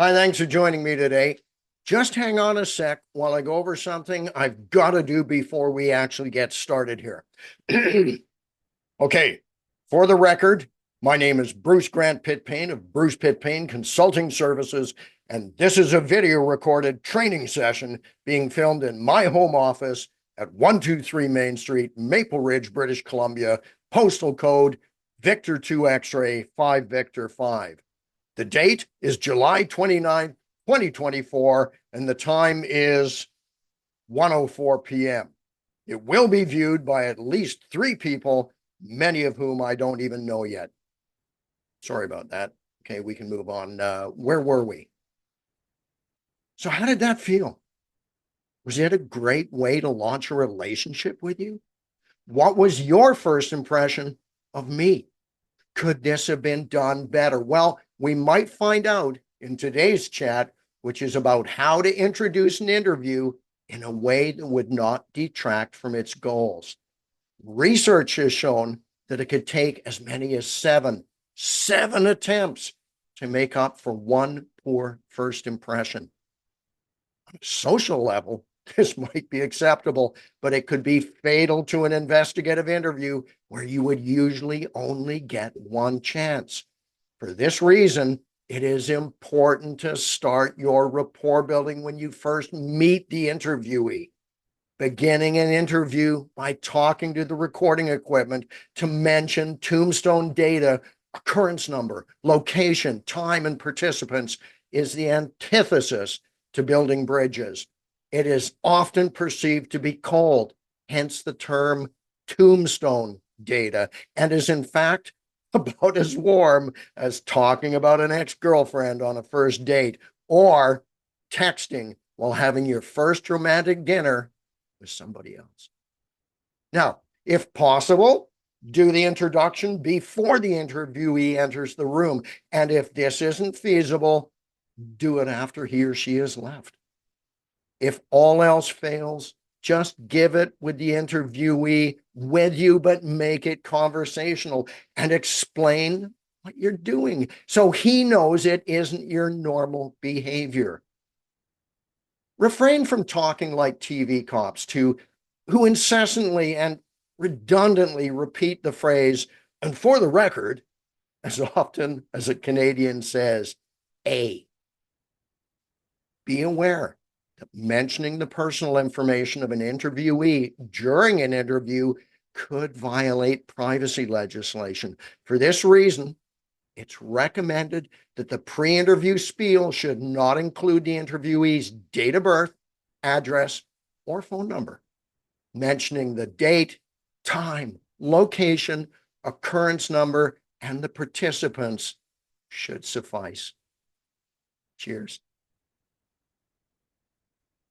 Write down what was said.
Hi, thanks for joining me today. Just hang on a sec while I go over something I've got to do before we actually get started here. Okay, for the record, my name is Bruce Grant Pitt-Payne of Bruce Pitt-Payne Consulting Services, and this is a video recorded training session being filmed in my home office at 123 Main Street, Maple Ridge, British Columbia, postal code Victor 2 X-ray 5 Victor 5. The date is July 29th, 2024, and the time is 1:04 p.m. It will be viewed by at least 3 people, many of whom I don't even know yet. Sorry about that. Okay, we can move on. Where were we? So how did that feel? Was it a great way to launch a relationship with you? What was your first impression of me? Could this have been done better? Well, we might find out in today's chat, which is about how to introduce an interview in a way that would not detract from its goals. Research has shown that it could take as many as seven attempts to make up for one poor first impression. On a social level, this might be acceptable, but it could be fatal to an investigative interview where you would usually only get one chance. For this reason, it is important to start your rapport building when you first meet the interviewee. Beginning an interview by talking to the recording equipment to mention tombstone data, occurrence number, location, time, and participants is the antithesis to building bridges. It is often perceived to be cold, hence the term tombstone data, and is in fact about as warm as talking about an ex-girlfriend on a first date or texting while having your first romantic dinner with somebody else. Now, if possible, do the introduction before the interviewee enters the room. And if this isn't feasible, do it after he or she has left. If all else fails, just give it with the interviewee with you, but make it conversational and explain what you're doing so he knows it isn't your normal behavior. Refrain from talking like TV cops who incessantly and redundantly repeat the phrase, and for the record, as often as a Canadian says, A. Be aware that mentioning the personal information of an interviewee during an interview could violate privacy legislation. For this reason, it's recommended that the pre-interview spiel should not include the interviewee's date of birth, address, or phone number. Mentioning the date, time, location, occurrence number, and the participants should suffice. Cheers.